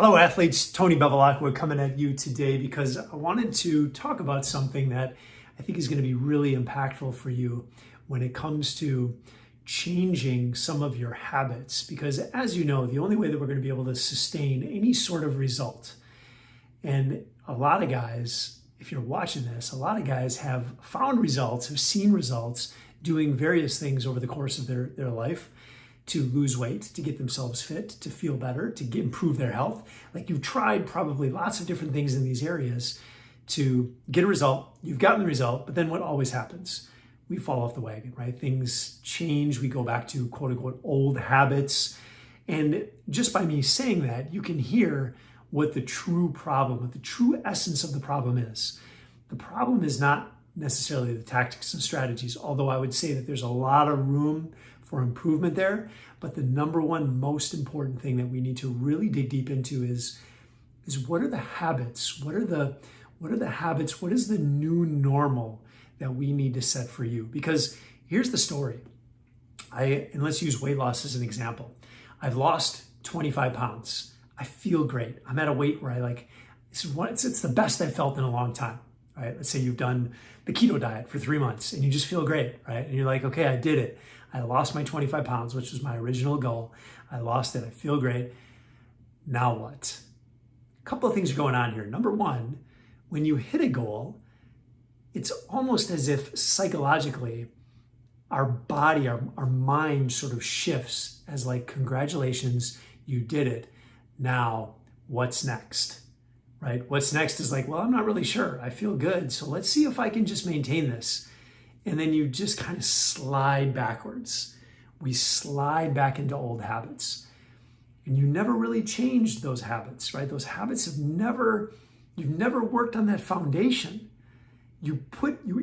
Hello athletes, Tony Bevilacqua coming at you today because I wanted to talk about something that I think is going to be really impactful for you when it comes to changing some of your habits. Because as you know, the only way that we're going to be able to sustain any sort of result, and a lot of guys, if you're watching this, a lot of guys have found results, have seen results doing various things over the course of their life, to lose weight, to get themselves fit, to feel better, to improve their health. Like you've tried probably lots of different things in these areas to get a result. You've gotten the result, but then what always happens? We fall off the wagon, right? Things change. We go back to quote unquote old habits. And just by me saying that, you can hear what the true problem, what the true essence of the problem is. The problem is not necessarily the tactics and strategies, although I would say that there's a lot of room for improvement there. But the number one most important thing that we need to really dig deep into is what are the habits? What are the habits? What is the new normal that we need to set for you? Because here's the story. And let's use weight loss as an example. I've lost 25 pounds. I feel great. I'm at a weight where it's the best I've felt in a long time. Right? Let's say you've done the keto diet for 3 months and you just feel great, right? And you're like, okay, I did it. I lost my 25 pounds, which was my original goal. I lost it. I feel great. Now what? A couple of things are going on here. Number one, when you hit a goal, it's almost as if psychologically our body, our mind sort of shifts as like, congratulations, you did it. Now what's next? Right? What's next is like, well, I'm not really sure. I feel good. So let's see if I can just maintain this. And then you just kind of slide backwards. We slide back into old habits. And you never really changed those habits, right? Those habits you've never worked on that foundation. You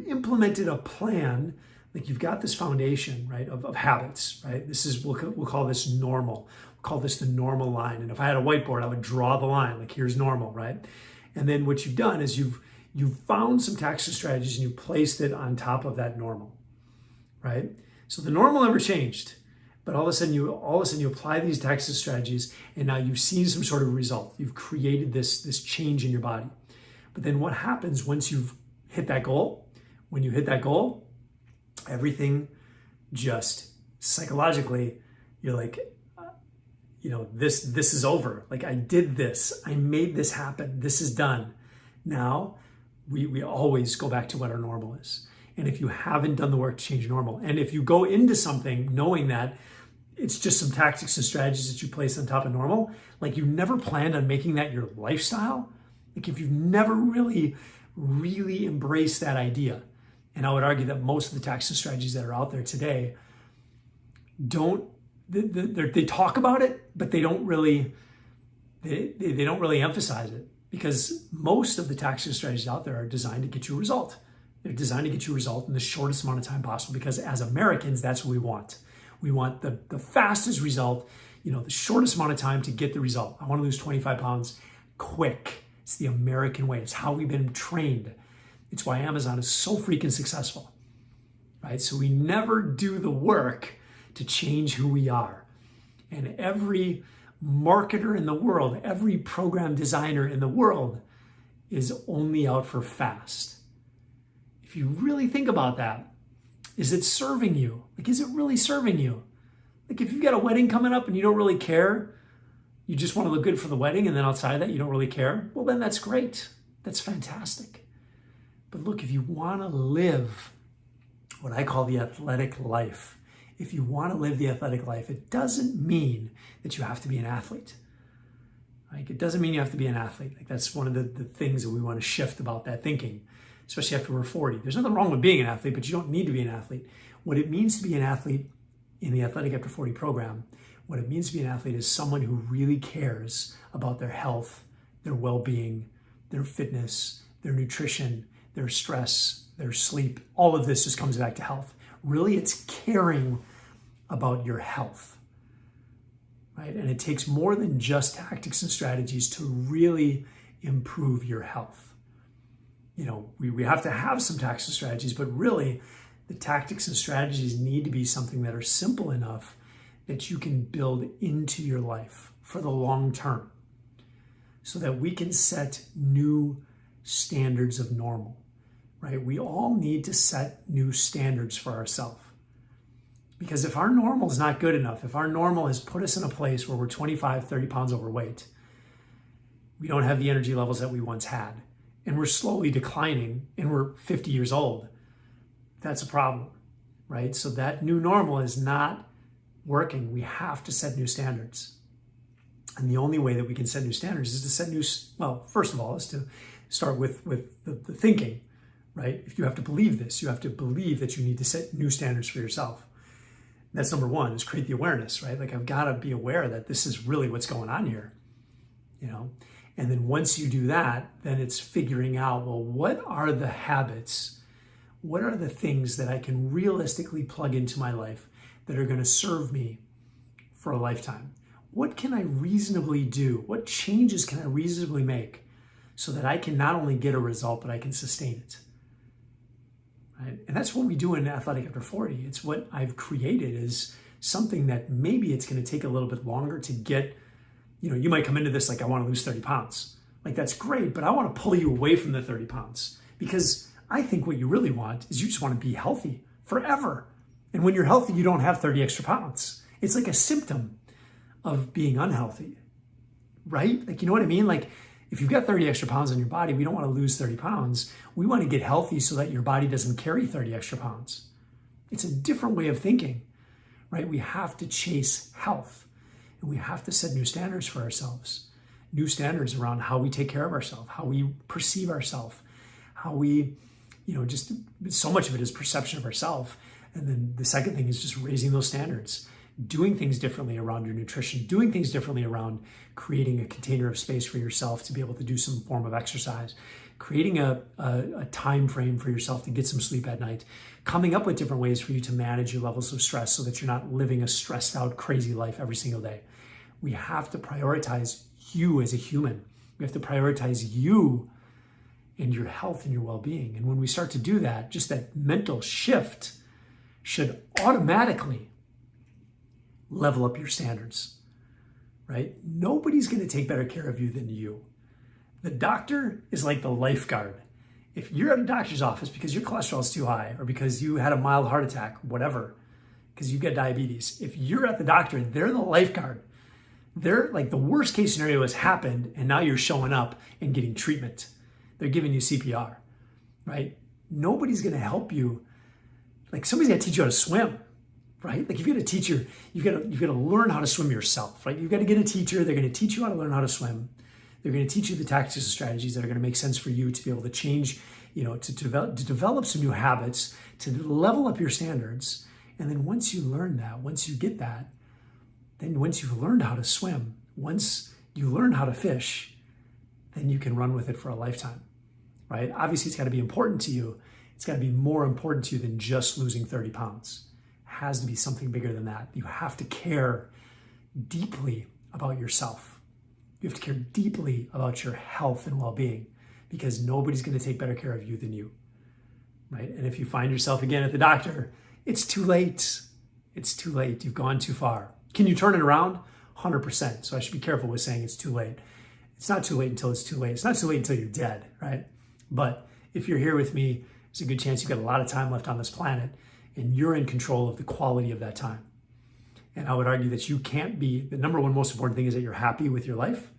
implemented a plan, like you've got this foundation, right, of habits, right? We'll call this normal. Call this the normal line. And if I had a whiteboard, I would draw the line, like here's normal, right? And then what you've done is you've found some tactics and strategies and you placed it on top of that normal, right? So the normal never changed, but all of a sudden you apply these tactics and strategies and now you've seen some sort of result. You've created this change in your body. But then what happens once you've hit that goal? When you hit that goal, everything just psychologically, you're like, this is over. Like I did this, I made this happen. This is done. Now we always go back to what our normal is. And if you haven't done the work to change normal, and if you go into something knowing that it's just some tactics and strategies that you place on top of normal, like you never planned on making that your lifestyle, like if you've never really embraced that idea, and I would argue that most of the tactics and strategies that are out there today they talk about it, but they don't really emphasize it, because most of the tactics and strategies out there are designed to get you a result. They're designed to get you a result in the shortest amount of time possible, because as Americans, that's what we want. We want the fastest result, the shortest amount of time to get the result. I want to lose 25 pounds quick. It's the American way. It's how we've been trained. It's why Amazon is so freaking successful, right? So we never do the work to change who we are. And every marketer in the world, every program designer in the world is only out for fast. If you really think about that, is it serving you? Like, is it really serving you? Like if you've got a wedding coming up and you don't really care, you just want to look good for the wedding, and then outside of that, you don't really care, well, then that's great. That's fantastic. But look, if you want to live what I call the athletic life, if you want to live the athletic life, it doesn't mean that you have to be an athlete. Like it doesn't mean you have to be an athlete. Like that's one of the things that we want to shift about that thinking, especially after we're 40. There's nothing wrong with being an athlete, but you don't need to be an athlete. What it means to be an athlete in the Athletic After 40 program, what it means to be an athlete is someone who really cares about their health, their well-being, their fitness, their nutrition, their stress, their sleep. All of this just comes back to health. Really, it's caring about your health, right? And it takes more than just tactics and strategies to really improve your health. We have to have some tactics and strategies, but really the tactics and strategies need to be something that are simple enough that you can build into your life for the long term. so that we can set new standards of normal, right? We all need to set new standards for ourselves. Because if our normal is not good enough, if our normal has put us in a place where we're 25, 30 pounds overweight, we don't have the energy levels that we once had, and we're slowly declining, and we're 50 years old, that's a problem, right? So that new normal is not working. We have to set new standards. And the only way that we can set new standards is to set new, well, first of all, is to start with the thinking, right? If you have to believe this, you have to believe that you need to set new standards for yourself. That's number one, is create the awareness, right? Like, I've got to be aware that this is really what's going on here, you know? And then once you do that, then it's figuring out, well, what are the habits? What are the things that I can realistically plug into my life that are going to serve me for a lifetime? What can I reasonably do? What changes can I reasonably make so that I can not only get a result, but I can sustain it? Right? And that's what we do in Athletic After 40. It's what I've created, is something that maybe it's going to take a little bit longer to get. You know, you might come into this like, I want to lose 30 pounds. Like, that's great, but I want to pull you away from the 30 pounds, because I think what you really want is you just want to be healthy forever. And when you're healthy, you don't have 30 extra pounds. It's like a symptom of being unhealthy, right? Like, you know what I mean? Like, if you've got 30 extra pounds on your body, we don't want to lose 30 pounds. We want to get healthy so that your body doesn't carry 30 extra pounds. It's a different way of thinking, right? We have to chase health, and we have to set new standards for ourselves, new standards around how we take care of ourselves, how we perceive ourselves, how we, you know, just so much of it is perception of ourselves. And then the second thing is just raising those standards, doing things differently around your nutrition, doing things differently around creating a container of space for yourself to be able to do some form of exercise, creating a time frame for yourself to get some sleep at night, coming up with different ways for you to manage your levels of stress so that you're not living a stressed out, crazy life every single day. We have to prioritize you as a human. We have to prioritize you and your health and your well-being. And when we start to do that, just that mental shift should automatically level up your standards, right? Nobody's going to take better care of you than you. The doctor is like the lifeguard. If you're at a doctor's office because your cholesterol is too high, or because you had a mild heart attack, whatever, because you've got diabetes, if you're at the doctor, they're the lifeguard. They're like, the worst case scenario has happened, and now you're showing up and getting treatment. They're giving you CPR, right? Nobody's going to help you. Like, somebody's got to teach you how to swim, right? Like, you've got to teach you've got to learn how to swim yourself, right? You've got to get a teacher. They're going to teach you how to learn how to swim. They're going to teach you the tactics and strategies that are going to make sense for you to be able to change, you know, to develop some new habits, to level up your standards. And then once you learn that, once you get that, then once you've learned how to swim, once you learn how to fish, then you can run with it for a lifetime, right? Obviously, it's got to be important to you. It's got to be more important to you than just losing 30 pounds. It has to be something bigger than that. You have to care deeply about yourself. You have to care deeply about your health and well-being, because nobody's going to take better care of you than you, right? And if you find yourself again at the doctor, it's too late. It's too late. You've gone too far. Can you turn it around? 100%. So I should be careful with saying it's too late. It's not too late until it's too late. It's not too late until you're dead, right? But if you're here with me, there's a good chance you've got a lot of time left on this planet, and you're in control of the quality of that time. And I would argue that you can't be, the number one most important thing is that you're happy with your life,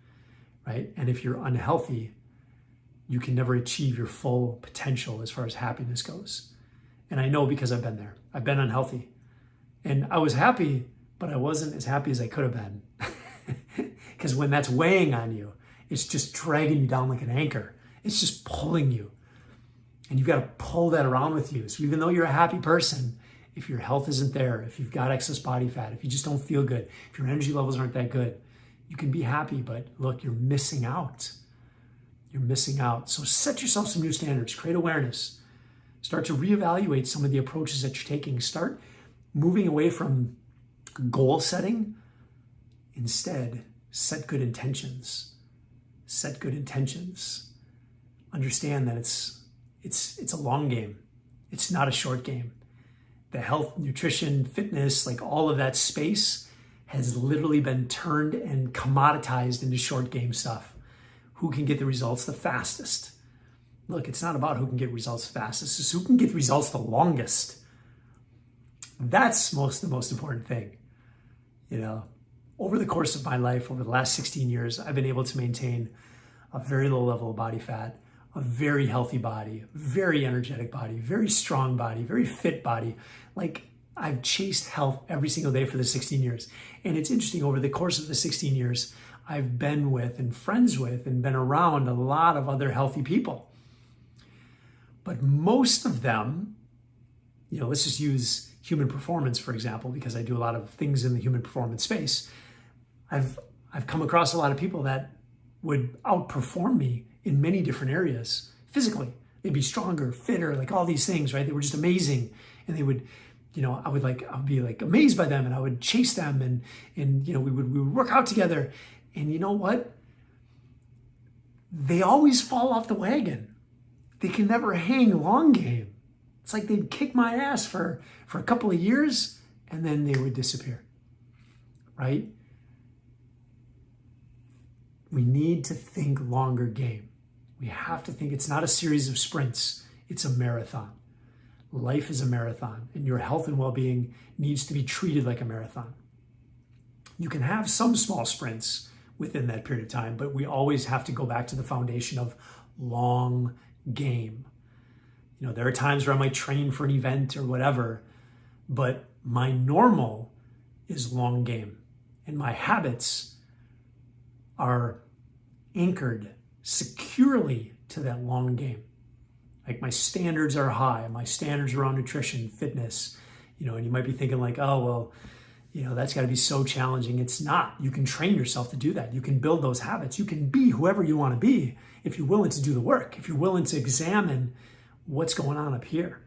right? And if you're unhealthy, you can never achieve your full potential as far as happiness goes. And I know, because I've been there. I've been unhealthy. And I was happy, but I wasn't as happy as I could have been. Because when that's weighing on you, it's just dragging you down like an anchor. It's just pulling you. And you've got to pull that around with you. So even though you're a happy person, if your health isn't there, if you've got excess body fat, if you just don't feel good, if your energy levels aren't that good, you can be happy, but look, you're missing out. You're missing out. So set yourself some new standards, create awareness, start to reevaluate some of the approaches that you're taking, start moving away from goal setting. Instead, set good intentions. Set good intentions. Understand that it's a long game. It's not a short game. The health, nutrition, fitness, like all of that space has literally been turned and commoditized into short game stuff. who can get the results the fastest. Look, it's not about who can get results fastest, it's who can get results the longest. That's the most important thing. Over the course of my life, over the last 16 years, I've been able to maintain a very low level of body fat, a very healthy body, very energetic body, very strong body, very fit body. Like, I've chased health every single day for the 16 years. And it's interesting, over the course of the 16 years, I've been with and friends with and been around a lot of other healthy people. But most of them, let's just use human performance, for example, because I do a lot of things in the human performance space. I've come across a lot of people that would outperform me in many different areas physically. They'd be stronger, fitter, like all these things, right? They were just amazing. And they would, I would be like amazed by them, and I would chase them, and we would work out together. And you know what? They always fall off the wagon. They can never hang long game. It's like they'd kick my ass for a couple of years, and then they would disappear, right? We need to think longer game. We have to think it's not a series of sprints, it's a marathon. Life is a marathon, and your health and well-being needs to be treated like a marathon. You can have some small sprints within that period of time, but we always have to go back to the foundation of long game. There are times where I might train for an event or whatever, but my normal is long game, and my habits are anchored securely to that long game. Like, my standards are high, my standards around nutrition, fitness, and you might be thinking like, oh, well, that's got to be so challenging. It's not. You can train yourself to do that. You can build those habits. You can be whoever you want to be if you're willing to do the work, if you're willing to examine what's going on up here.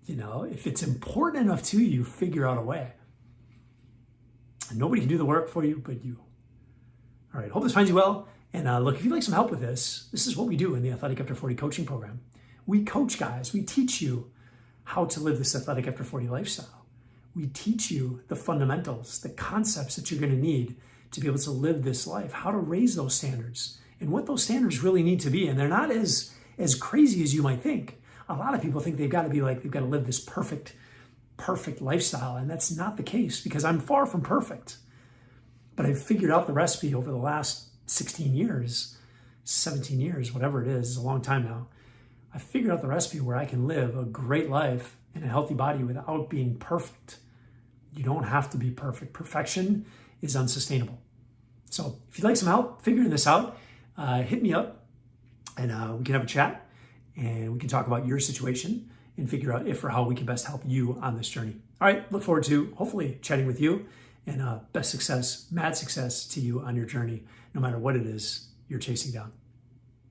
If it's important enough to you, figure out a way. And nobody can do the work for you but you. All right, hope this finds you well. And look, if you'd like some help with this is what we do in the Athletic After 40 coaching program. We coach guys. We teach you how to live this Athletic After 40 lifestyle. We teach you the fundamentals, the concepts that you're going to need to be able to live this life, how to raise those standards, and what those standards really need to be. And they're not as crazy as you might think. A lot of people think they've got to live this perfect lifestyle. And that's not the case, because I'm far from perfect. But I've figured out the recipe over the last 16 years, 17 years, whatever it is, it's a long time now. I figured out the recipe where I can live a great life in a healthy body without being perfect. You don't have to be perfect. Perfection is unsustainable. So if you'd like some help figuring this out, hit me up, and we can have a chat, and we can talk about your situation and figure out if or how we can best help you on this journey. All right, look forward to hopefully chatting with you, and best success, mad success to you on your journey, no matter what it is you're chasing down.